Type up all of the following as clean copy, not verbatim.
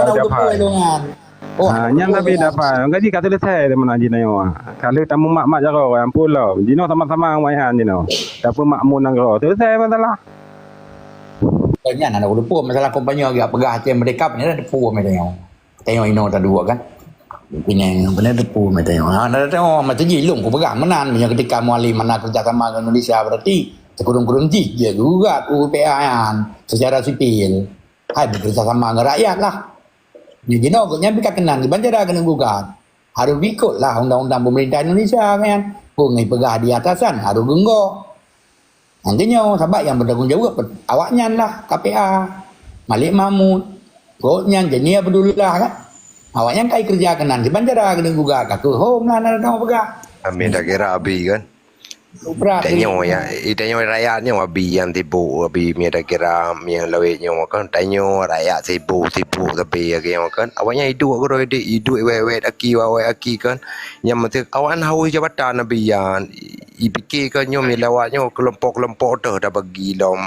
nak udah dengan. Oh, Nya tapi dapat. Gaji kata letai teman aji na yo. Kalau tamu mak jaro yang pulau. Jino sama-sama mayan jino. Tapi mak mun nang ro. Tu saya masalah. Kayaknya nak udah masalah kompanyo agak pegah cem mereka punya ada pu macam tengok ino tak dua kan. Punya benar depu macam ada tengok macam jilung ku pegang menan punya ketika mualim mana kerja sama dengan Indonesia berarti sekurang-kurang dia juga UPA secara sipil. Hai bekerja sama dengan rakyat lah. Ni jino nya bika kenan di Banjara kena gugat. Harus ikut lah undang-undang pemerintah Indonesia kan. Pungai pegah di atasan harus genggok. Nantinya sebab yang bertanggung jawab awaknya lah KPA. Malik Mahmud. Koknya jenia berdulah kan. Awaknya kai kerja kenan di Banjara kena gugat. Katu home lah nak pegah. Amin dah kira abi kan. Tanya ya, tanya rakyatnya abi yang tipu, abi mi ada kira mi yang lawetnya kan. Tanya rakyat tipu tapi ya kan. Awaknya hidup aku roh hidup wet aki aki kan. Yang mesti awan haus jabatan abi yang ipikir kan nyom lawatnya kelompok-kelompok dah bagi lom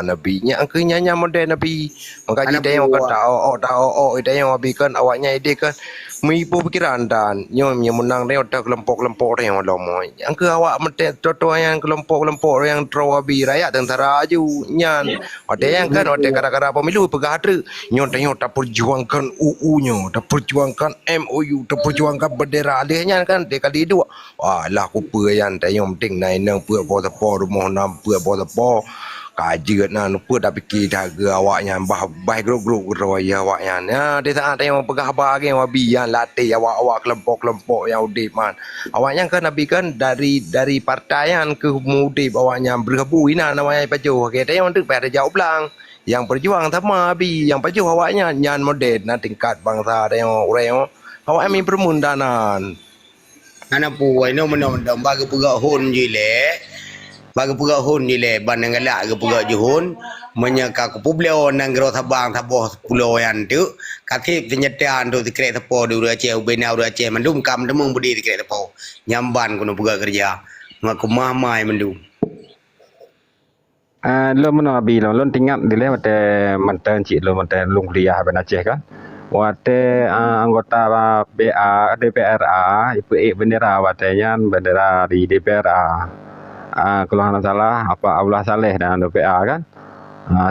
nabi nya angkanya nya model nabi. Makanya tanya kata tanya abi kan awaknya ide kan. Mipu pikiran dan nyom yang menang dia ada kelompok-kelompok yang lama. Yang ke awak mesti contoh yang kelompok-kelompok yang terawabi rakyat tentara aju nyan. Ada yang kan ada gara-gara pemilu pegah ada. Nyom tanya tak perjuangkan UU-nya, tak perjuangkan MOU, tak perjuangkan bendera dia kan dia kali dua. Wah lah aku yang tanya penting naik nang apa rumah nam apa kajian nan apa dah fikir dah ke awaknya bah grup-grup roya awaknya dia tak tengok pegah bagi wabi yang latih awak kelompok-kelompok yang udip man awaknya kan nabi kan dari partai yang ke mudip awaknya bergabung ina namanya pacu okey tengok untuk pada jawab belang yang berjuang sama abi yang pacu awaknya nyan model na tingkat bangsa tengok urang awak amin permundanan ana puai no menong bagi pegak hun jile bagi pegak hun jile bandang galak ke pegak juhun menyeka ku publeo nang gero tabang taboh pulau yang tu katip penyetaan tu dikrek tepo di Aceh ubena Aceh mendum kam demung budi dikrek tepo nyamban kuno pegak kerja ngaku mamai mendum lo mana abi lo tinggal di le mate mantan cik lo mate lung kuliah ben Aceh kan. Wate anggota BA DPRA ipu bendera watenya bendera di DPRA. Kalau tidak salah apa Abdullah Saleh dan DPA kan.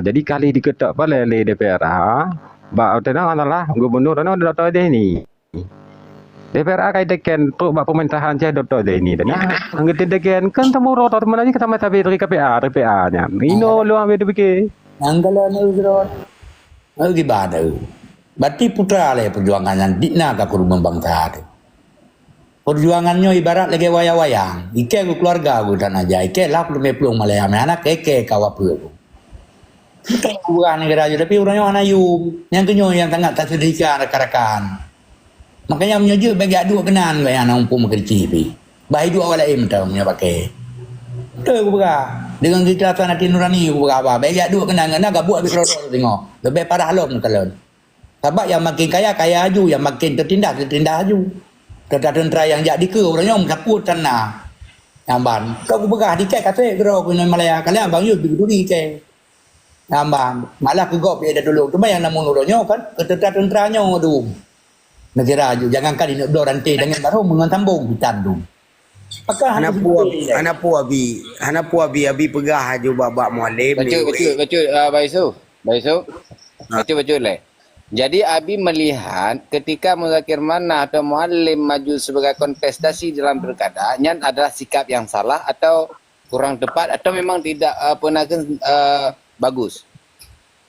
Jadi kali diketok oleh DPRA, bak tenang adalah gubernur dan Dr. Deni. DPRA kai deken tu bak pemerintahan je Dr. Deni dan anggota deken kan temu rotor mana ni kita tapi dari DPA nya. Ino lu ambil dipikir. Anggalan uzron. Gimana? Berarti putra le perjuangan dikna ka kurung bangsa tu. Perjuangannya ibarat lagi wayang-wayang. Ike ku keluarga ku dan aja. Ike lah belum pelung Malaya. Anak ike kawap tu. Kita bukan negara aja tapi orangnya anak yum. Yang kenyo yang sangat tak sedika rakan-rakan. Makanya menyujuk bagi dua kenan gaya anak umpum kerja pi. Baik dua awal lain tahu punya pakai. Tu aku buka. Dengan keikhlasan hati nurani aku buka apa. Bagi dua kenan ngana gabuk habis rodo tengok. Lebih parah lom kalau. Sebab yang makin kaya aju, yang makin tertindas aju. Tentara yang jadi ke orangnya mencampur tanah. Namban. Kau begah dikek kata gero ku Malaya kalian abang yu duduri ke. Namban. Malah ke gop dia dulu. Cuma yang namun orangnya kan tentaranya tu. Negara aju jangan kali nak blor rantai dengan baru mengatambung ditandung. Maka anak pu abi pegah aju babak mualim betul Baisu betul le. Jadi Abi melihat ketika Muzakir Manaf atau Muallim maju sebagai kontestasi dalam pilkada, nyan adalah sikap yang salah atau kurang tepat atau memang tidak bagus.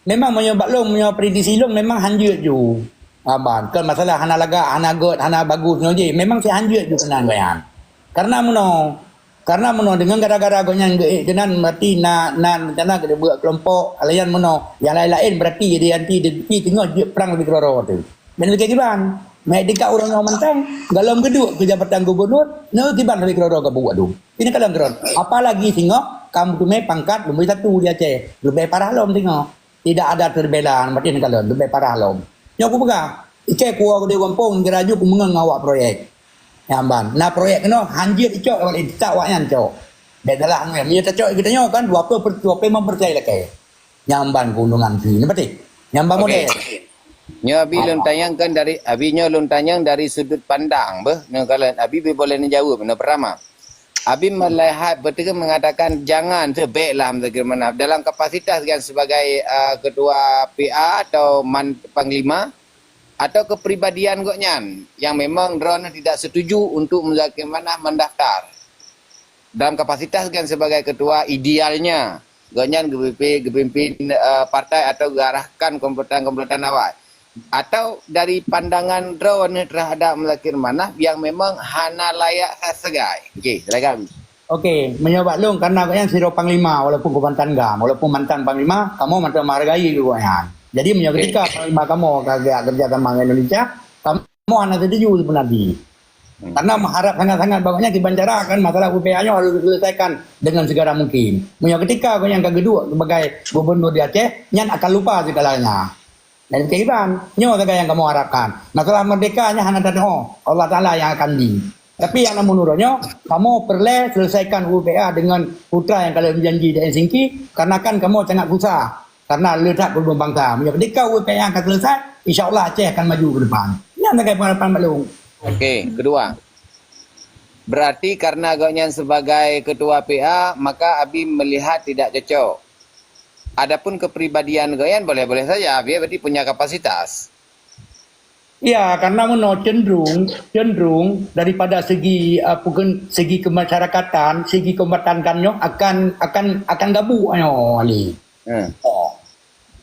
Memang menyebab lo punya prediksi lo memang hanjut ju. Abang, kan masalah hana laga, hana god, hana bagus je. Memang si hanjut ju kenan bayan. Karena dengan gara-gara gonya dengan berarti nan macam kita buat kelompok alayan yang lain-lain berarti jadi anti tengok perang lebih keroro tu. Dan begitu kan. Mai dekat orang yang mentang dalam kedua kejabatan gubernur no tiban lebih keroro ke buat tu. Ini kalau keron. Apalagi tengok kamu tu mai pangkat nombor 1 di Aceh. Lebih parah lom tengok. Tidak ada terbelaan berarti kalau lebih parah lom. Yang aku pegang. Ike ku aku di kampung geraju ku mengawak proyek. Yamban. Nah proyek kena hanjir icok awak tak wayan cok. Bedalah ngem. Dia cok kita nyo kan 20% mempercayai lagi. Nyamban gunungan sini berarti. Nyamban model. Nyo abi lun tanyangkan dari abi nyo lun tanyang dari sudut pandang beh. Nyo kalian abi boleh jawab no pertama. Abi melihat betul mengatakan jangan sebaiklah bagaimana dalam kapasitas kan sebagai ketua PA atau panglima atau kepribadian goknyan yang memang drone tidak setuju untuk bagaimana mendaftar. Dalam kapasitas kan sebagai ketua idealnya goknyan gepimpin partai atau garahkan kompeten awal. Atau dari pandangan drone terhadap melakir mana yang memang hana layak segai. Okey, silakan. Okey, menjawab long karena yang siro panglima walaupun kau mantan gam, walaupun mantan panglima, kamu mantan menghargai juga yang. Jadi menjawab ketika panglima kamu kagak kerja sama Indonesia, kamu anak setuju sebenarnya. Karena mengharap sangat-sangat bagusnya dibicarakan masalah UPA-nya harus diselesaikan dengan segera mungkin. Menjawab ketika kau yang kedua sebagai gubernur di Aceh, nyan akan lupa segalanya. Dan kehidupan, nyo yang kamu harapkan. Masalah merdekanya hanya dari Allah Ta'ala yang akan di. Tapi yang menurutnya, kamu perlu selesaikan UPA dengan putra yang kalian janji di Helsinki, karena kan kamu sangat susah. Karena letak berbang bangsa. Ketika UPA akan selesai, insya Allah Aceh akan maju ke depan. Yang terkait pengharapan Balung. Okey, kedua. Berarti karena agaknya sebagai ketua PA, maka Abi melihat tidak cocok. Adapun kepribadian Goyan boleh-boleh saja, dia berarti punya kapasitas. Ya, karena cenderung daripada segi bukan segi kemasyarakatan, segi kebatankannya akan gabung Ali.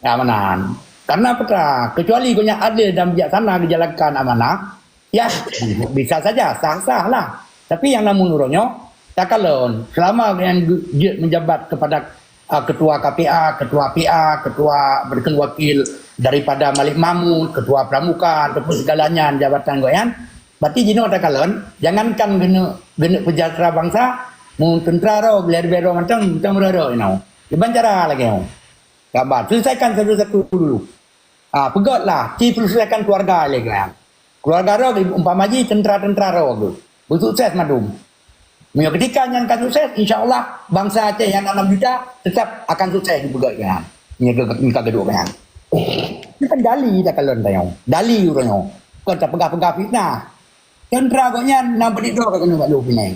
Amanan. Karena apa? Kecuali punya adil dan bijaksana dijalankan amanah, ya bisa saja sah-sah lah. Tapi yang menurutnya tak kalon selama yang menjabat kepada ketua KPA, ketua PA, ketua wakil daripada Malik Mahmud, ketua pramuka ataupun segalanya jabatan goyan, berarti jino tak kalon, jangankan gena pejabat bangsa, mun tentara ro, beler-beler macam berada dibancara lagi kabar, selesaikan satu-satu dulu. Pegotlah, selesaikan keluarga lagi kan. Keluarga ro umpamaji tentara ro, bersukses madum. Ketika yang akan sukses, insyaAllah bangsa Aceh yang 6 juta tetap akan sukses juga kan. Ini kedua kan. Ini kan dali dah kalau tayang. Dali urangnya. Kau tak pegah-pegah fitnah. Tentera koknya nampak di doa kena kat lu pinang.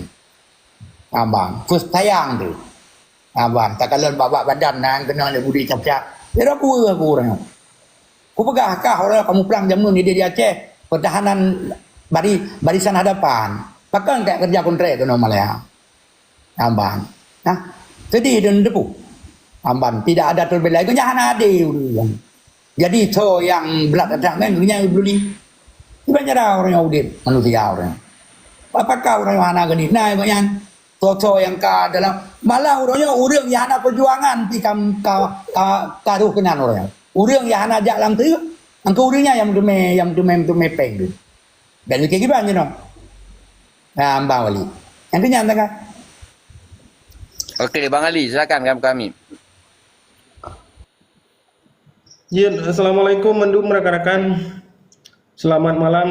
Abang, first tayang tu. Abang, tak kalau bawa badan nang kena ada budi cap-cap. Dia aku orangnya. Ku pegah kah orang kamu pulang jam ni dia di Aceh. Pertahanan barisan hadapan. Pakai kayak kerja kontrak tu normalnya. Amban. Nah, sedih dan depu. Amban, tidak ada terbelai. Kau jangan ada. Jadi so yang belat datang kan, kau jangan beli. Banyak orang yang udit, manusia orang. Apakah orang yang mana gini? Nah, kau yang so yang ka dalam malah orangnya orang yang ada perjuangan di karuh kenan orang. Orang yang ada jalan tu, angkau orangnya yang tume peng tu. Dan kayak gimana you know? Mbak Wali. Yang kenyatakan. Okey, Bang Ali, silakan kami. Ya, Assalamualaikum mendum rekan-rekan. Selamat malam.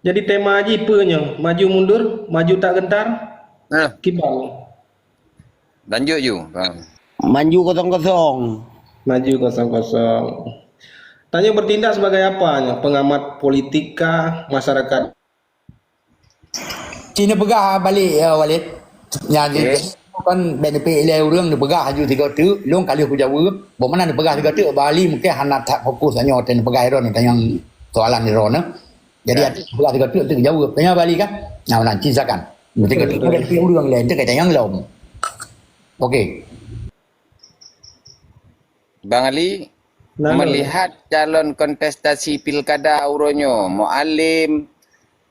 Jadi tema aja punya, maju mundur, maju tak gentar. Kibal. Lanjut you, Bang. Maju kosong-kosong. Maju kosong-kosong. Tanya bertindak sebagai apa? Pengamat politika, masyarakat. Cina pegah balik Walid. Yang kan benefit ilai orang dia pegah haju 3 tu, long kali aku jawab, mana dia pegah 3 tu Bali mungkin hana tak fokus hanya ten pegah ron tanya soalan ni ron. Jadi ada pegah 3 tu jawab. Tanya Bali kan? Nah, nanti silakan. Mesti kita benefit orang lain tu kata yang lom. Okey. Bang Ali, melihat calon kontestasi pilkada Auronyo, Mualim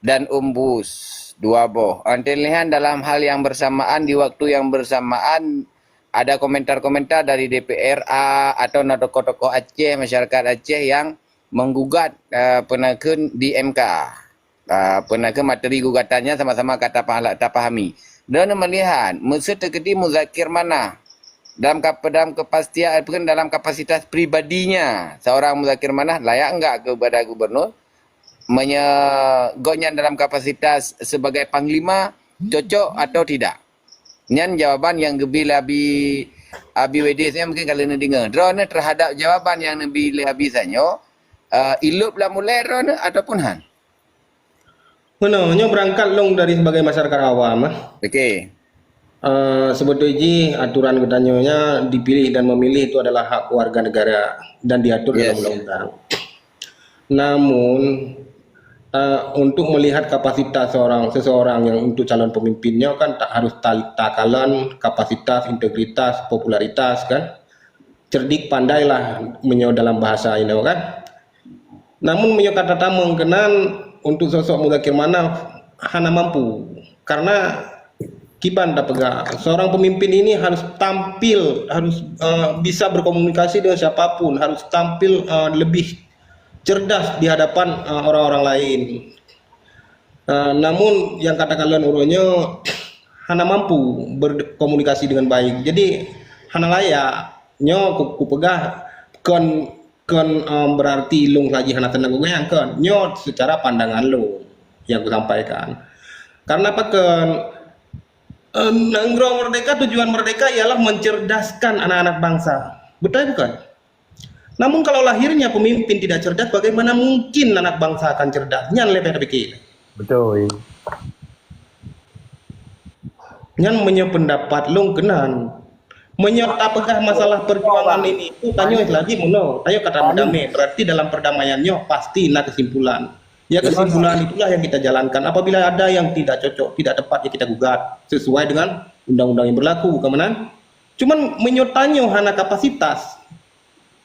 dan Umbus dua boh. Antelihan dalam hal yang bersamaan di waktu yang bersamaan ada komentar-komentar dari DPRA atau tokoh-tokoh Aceh, masyarakat Aceh yang menggugat penaken di MK. Penaken materi gugatannya sama-sama kata pahami. Dan melihat mesti terkedi muzakir mana dalam kepastian dalam kapasitas pribadinya seorang muzakir mana layak enggak kepada gubernur menyegoknya dalam kapasitas sebagai panglima cocok atau tidak. Nyan jawapan yang gebil abi wedis mungkin kalau nak dengar. Drone terhadap jawapan yang nabi abi sanyo ilup lah mulai ron ataupun han. Menurutnya berangkat long dari sebagai masyarakat awam. Okey. Sebetulnya aturan ketanyonya dipilih dan memilih itu adalah hak warga negara dan diatur dalam Yes. undang-undang. Namun untuk melihat kapasitas seseorang yang untuk calon pemimpinnya kan tak harus takalan kapasitas, integritas, popularitas kan. Cerdik pandailah menyo dalam bahasa ini kan. Namun menyo kata tamang kenan untuk sosok Mudzakkir Manaf hana mampu karena Kiban tak pegang. Seorang pemimpin ini harus tampil, harus bisa berkomunikasi dengan siapapun, harus tampil lebih cerdas di hadapan orang-orang lain. Namun yang katakan uronyo hana mampu berkomunikasi dengan baik. Jadi hana layak nyo ku pegah kon berarti lung lagi hana tenang gue yang kon nyo secara pandangan lo yang ku sampaikan. Karena apa kan Nanggro Merdeka, tujuan Merdeka ialah mencerdaskan anak-anak bangsa. Betul bukan? Namun kalau lahirnya pemimpin tidak cerdas, bagaimana mungkin anak bangsa akan cerdas? Nyan lebih pikir. Betul. Nyan menyo pendapat long kenan. Menyerta pegah masalah perjuangan ini itu tanyo lagi mono. Tayo kata damai. Berarti dalam perdamaiannya pasti nak kesimpulan. Ya kesimpulan itulah yang kita jalankan. Apabila ada yang tidak cocok, tidak tepat ya kita gugat sesuai dengan undang-undang yang berlaku, kemenan. Cuman menyotanyo hana kapasitas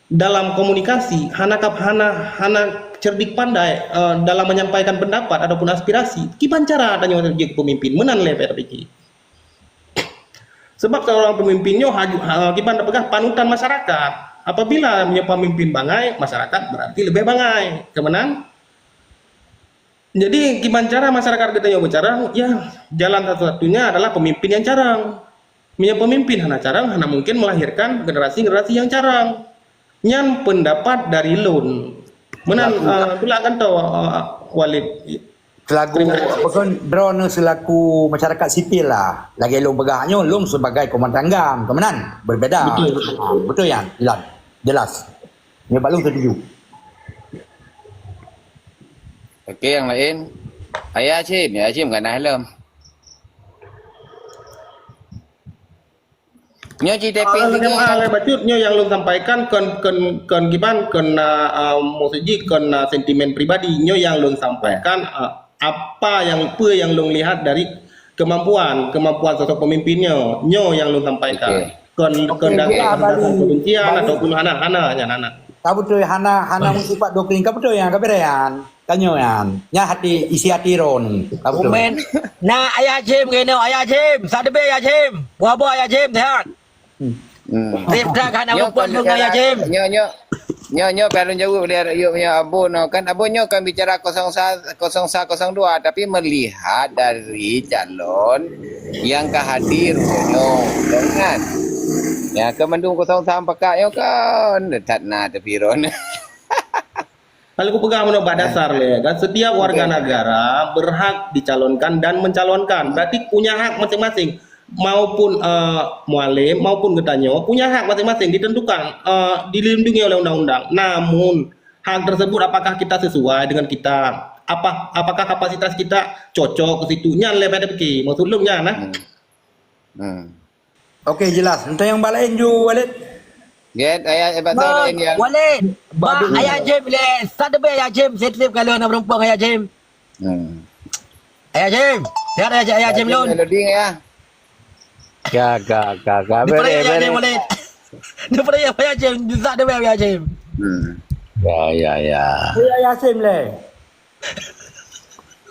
dalam komunikasi, hana cerdik pandai dalam menyampaikan pendapat ataupun aspirasi. Kipan cara tanyo jadi pemimpin menan leper pikir. Sebab seorang pemimpinnya kipan pegang panutan masyarakat. Apabila menyepa pemimpin bangai, masyarakat berarti lebih bangai, kemenan. Jadi gimana cara masyarakat kita yang bicara? Ya jalan satu-satunya adalah pemimpin yang carang. Punya pemimpin hana carang, hana mungkin melahirkan generasi-generasi yang carang. Nyan pendapat dari lun. Menan itulah kan tahu Walid. Selaku bukan drone selaku masyarakat sipil lah. Lagi long pegahnya long sebagai komandan kemenan berbeda. Betul. Betul ya, jelas. Ini balung setuju. Okey, yang lain. Ayah Hashim kan Ahlam. Nyo cerita ping Bacutnya yang lu sampaikan kon giban maksudnya sentimen pribadi nyo yang lu sampaikan apa yang lu lihat dari kemampuan sosok pemimpinnya nyo yang lu sampaikan kon kebencian ataupun hana Tahu betul hana sifat doktrin kau betul yang kaberean. Kanyo yan. Nya hati isi hati ron. Komen. Na ayah Jim kena ayah Jim. Sadebe ayah Jim. Wabo ayah Jim sehat. Tip dah kan aku pun ayah Jim. Nyo perlu jauh dari yuk punya abu no kan abu nyo kan bicara 0102 tapi melihat dari calon yang kehadir nyo kan. Ya kemendung 03 pakai yo kan dekat na tepi ron. Kalau aku pegang menurut dasar kan setiap warga negara berhak dicalonkan dan mencalonkan. Berarti punya hak masing-masing. Maupun mualim maupun getanyo punya hak masing-masing ditentukan dilindungi oleh undang-undang. Namun hak tersebut apakah kita sesuai dengan kita? Apakah kapasitas kita cocok ke situ? Nyan lebih pikir. Maksud lu nyan nah. Okey jelas. Untuk yang balain ju Walid. Get ayah betul ini yang Walid. Ba ayah Jim le. Sadebe ayah Jim. Sensitif kalau nak berumpang ayah Jim. Ayah Jim. Siapa ayah Jim lon? loading ya. Dia pada ayah Jim Walid. Dia pada ayah Jim. Sadebe ayah Jim. Ya. Ya Yasim le.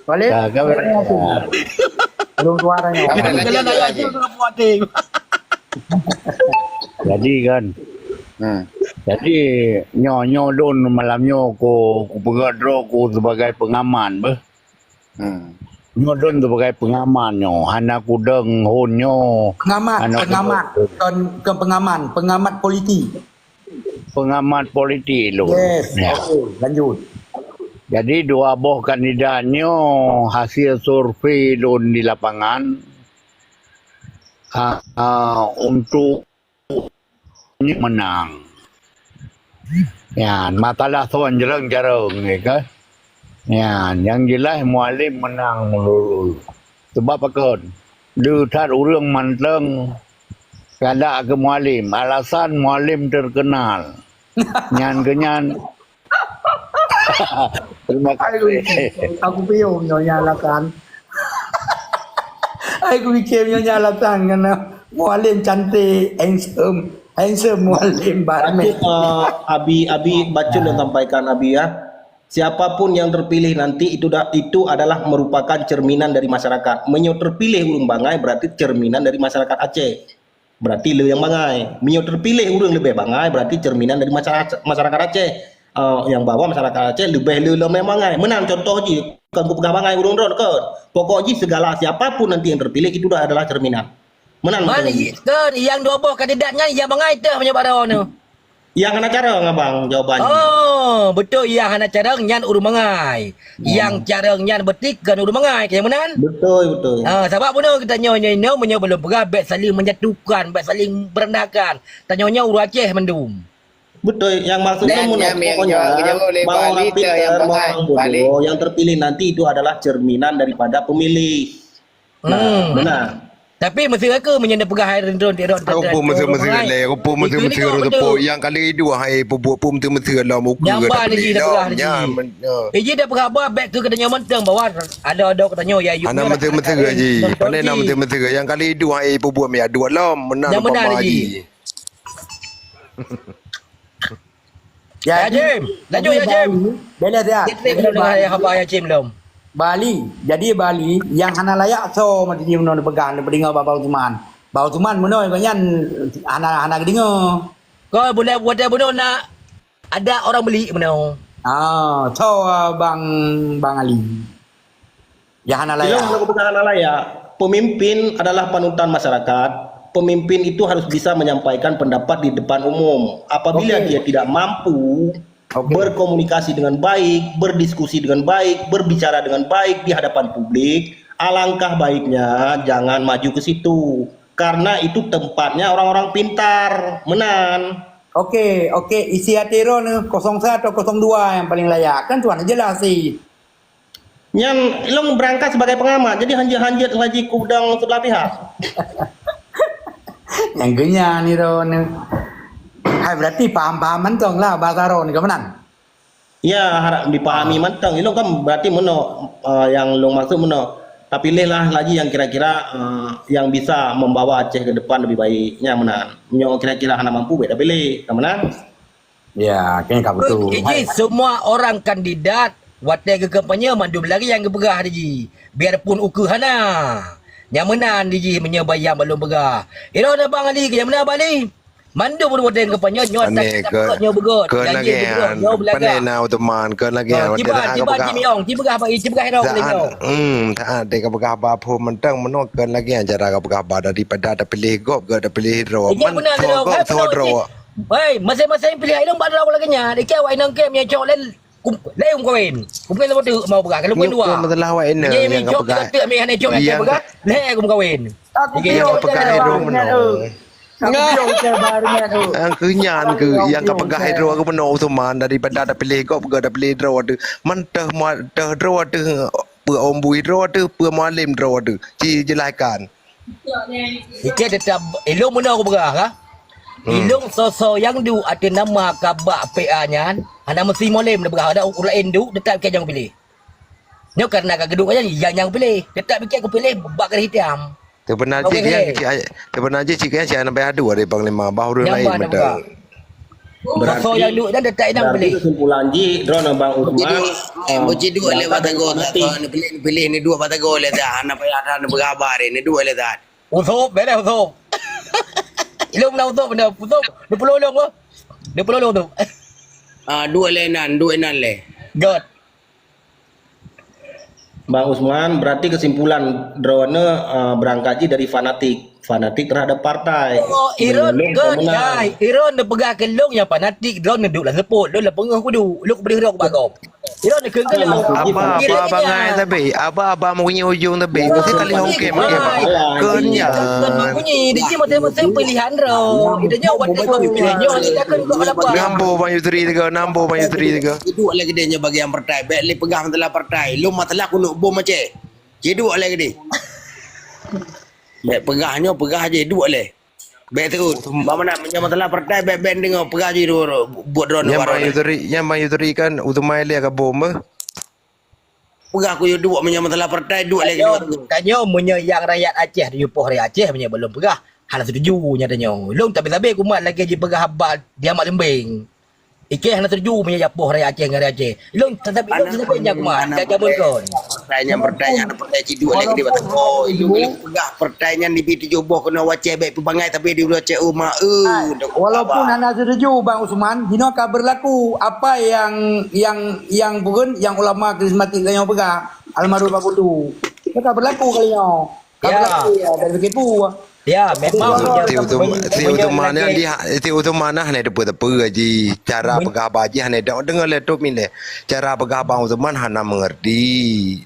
Walid. Belum suaranya. Kalau ayah Jim tu puating. Jadi kan jadi nyo don malamnya ko pegadro ko sebagai pengaman be nyo don sebagai pengaman nyo hana ku deng hon nyo pengamat politik lo yes ya. Lanjut. Jadi dua boh kandidatnya hasil survei don di lapangan untuk menang. Ya, masalah tuan jereng ni ke. Ya, yang jelas mualim menang melulu. Sebab apa kan? Dia tak urang manteng kada ke mualim. Alasan mualim terkenal. Nyan kenyan. Terima kasih. Aku bingung nyalakan. Aku fikir nyalakan kerana mualim cantik, handsome mualim barme. Abi baca dan sampaikan Abi ya. Siapapun yang terpilih nanti itu adalah merupakan cerminan dari masyarakat. Menyo terpilih urang bangai berarti cerminan dari masyarakat Aceh. Berarti le yang bangai. Menyo terpilih urang lebih bangai berarti cerminan dari masyarakat Aceh. Yang bawa masyarakat Aceh lebih le bangai. Menang contoh je kan ku pegah bangai urang ron kan. Pokoknya segala siapapun nanti yang terpilih itu adalah cerminan. Menang. Mana kan yang dua buah kandidatnya yang bangai teh menyebab dah tu. Yang ana cara ngabang jawabannya. Oh, betul yang hana carang nyan urang mangai. Yang carang nyan betik kan urang mangai ke menan? Betul. Sebab pun kita nyonya belum pernah bet saling menjatuhkan, bet saling merendahkan. Tanyonya urang Aceh mendum. Betul, yang maksudnya pokoknya mau orang pintar, mau orang bodoh, yang terpilih nanti itu adalah cerminan daripada pemilih. Nah, benar. Tapi mesti ke menyenda pegah air drone tidak. Aku pun mesti le, aku pun mesti tu yang kali dua hai buat pun mesti lah muka. Nyambar lagi dah pegah lagi. Ji dah pegah apa back ke katanya mentang bawa ada katanya ya you. Ana mesti gaji. Pandai nak mesti yang kali dua hai buat mi dua lah menang lagi. Ya Jim, lanjut ya Jim. Bela dia. Kita dengar apa ya Jim belum? Bali. Jadi Bali yang hana layak so mati dia menon pegang dia dengar Bau Tuman. Bau Tuman menon ko yan hana dengar. Kau boleh buat dia menon nak ada orang beli menon. So Bang Ali. Yang hana layak. Kalau pegang hana layak, pemimpin adalah panutan masyarakat. Pemimpin itu harus bisa menyampaikan pendapat di depan umum. Apabila dia tidak mampu berkomunikasi dengan baik, berdiskusi dengan baik, berbicara dengan baik di hadapan publik, alangkah baiknya jangan maju ke situ. Karena itu tempatnya orang-orang pintar, menan. Oke, isi atiro ni 01 atau 02 yang paling layak. Kan tuan jelas sih. Yang long berangkat sebagai pengamat, jadi hanjat lagi kudang sebelah pihak. Yang genya ni Ron. Hai berarti paham mentong lah bahasa Ron ke menang. Ya harap dipahami mentong. Ilong kan berarti yang long maksud tapi pilihlah lagi yang kira-kira yang bisa membawa Aceh ke depan lebih baiknya menang. Menyo kira-kira hana mampu beda pilih, kan menang. Ya, kayaknya betul. Jadi semua orang kandidat watai ke kampanye mandum lagi yang bergah Ji. Biarpun ukur hana. Yang menang Ji menyebayang belum bergah. Ilo ada Bang Ali yang menang Bali. Mandu pun watai ke kampanye nyot tak nyo bergot. Lagi pandai na teman kan lagi. Tiba Jimiong, tiba apa hero leo. Tak ada ke apa pun mentang menokkan lagi cara ke apa daripada ada pilih gop ke ada pilih hero. Mentang. Hei, masing-masing pilih air empat raw lagi nya. Dekat awak nang kem yang cok lem kawin. Kumpul lepas tu mau bergah kalau kedua. Masalah awak ini yang cok tak mi hane cok yang bergah. Le aku kawin. Aku yang pegang hero menol. Yang kenyan ke yang kau pegang hero aku menol teman daripada ada pilih gop ke ada pilih hero tu. Mentah hero tu ombu hero tu mualim hero tu. Jelaskan. Ikut tetap elok mana aku bergah ha? Ilung sosok yang du ada nama kabak PA-nya, ana mesti molem bergah ada ukur lain du tetap ke jangan pilih. Nyo karena ka geduk aja yang pilih, tetap fikir aku pilih bak hitam. Sebenarnya jika saya nampak adu ada panglima baru lain benda. Sosok yang du dan tetap yang pilih. Kesimpulan ji drone Bang Usman. Buci dua lewat tengok pilih ni dua patah gol dah. Ana ada berkabar ni dua lewat. Usop beres usop. Ilung nak untuk benda putuk 20 long ke? 20 long tu. Dua enan le. God. Bang Usman berarti kesimpulan drone berangkat dari fanatik terhadap partai. Oh, Iron God. Iron dia pegang kelong yang fanatik drone duduk lah seput. Dia lah pengah kudu. Lu boleh rak bagop. Ilo nak kena kalau. Apa bangai tapi apa mau punya ujung tapi mesti tali okey makan kenya Bunyi dia macam pilihan ro. Idanya buat dia kita kan kau apa. nambo banyu tri tiga Itu lagi dia bagi yang pertai. Baik li pegang telah pertai. Lu matalah aku nak bom macam. Jadi lagi dia. Baik pegah je dua le. Baik terus. Bapa nak menyama telah pertai baik band dengar pegah je dua buat drone yang banyu tri kan utumai dia ke bom Pegah aku dua menyama telah pertai dua lagi dua. Tanya punya yang rakyat Aceh di Ipoh Raya Aceh punya belum pegah. Hal setuju nya tanya. Long tapi kumat lagi je pegah habal dia mak lembing. Ike hana setuju punya Ipoh Raya Aceh dengan Aceh. Long tetapi sampai nya kumat jaga berkon. Pertanyaan pertanyaan dua lagi dia betul. Oh, itu pegah pertanyaan di biti joboh kena waceh baik pebangai tapi dia waceh rumah. Walaupun anda setuju Bang Usman, dino akan berlaku apa yang bukan yang ulama karismatik yang pegang almarhum Pak Putu. Mereka berlaku kali nyo. Berlaku ya dari begitu. Ya, memang ti utumana hane depa aji cara pegah baji hane dengar laptop ni cara pegah bang Uthman hana mengerti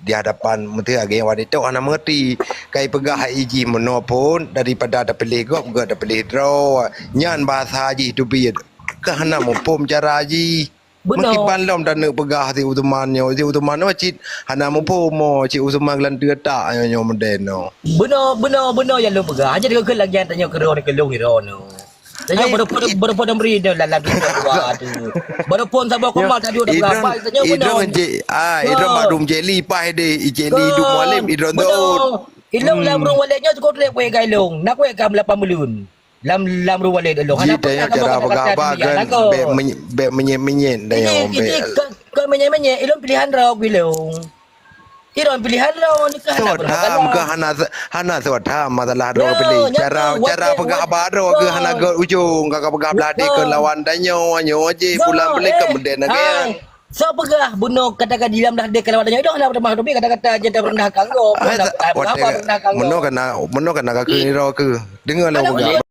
di hadapan menteri agama wanita hana mengerti kai pegah iji menopun daripada ada pilih gop ada pilih draw nyan bahasa haji tu bi ke hana mumpum cara haji Mekipan lom dan nak pegah ti Uthman cik hana mumpum cik Uthman gelan tak nyo mendeno benar yang lu pegah aja dia ke lagi tanya ke ron ke long ron tanya berapa beri dia dalam kita dua tu berapa sabar komal tadi udah berapa tanya benar idron madum jeli pai de jeli du mualim idron tu ilong lam rong walenya tu kau trek we gai long nak we kam 8 melun lam rong wale long hana cara pegah bagan be menyet dah yo ke menyet ilong pilihan rau bilong Iron pilihan lo ni kan hana sewata masalah do pilih cara pegah baro ke hana ke ujung kakak pegah beladi ke lawan danyo je pulang beli ke menden ke so pegah bunuh katakan dilam dah dia kalau adanya dah nak bermah dobi kata-kata je dah rendah kanggo meno kena ke ni ro ke dengar lah pegah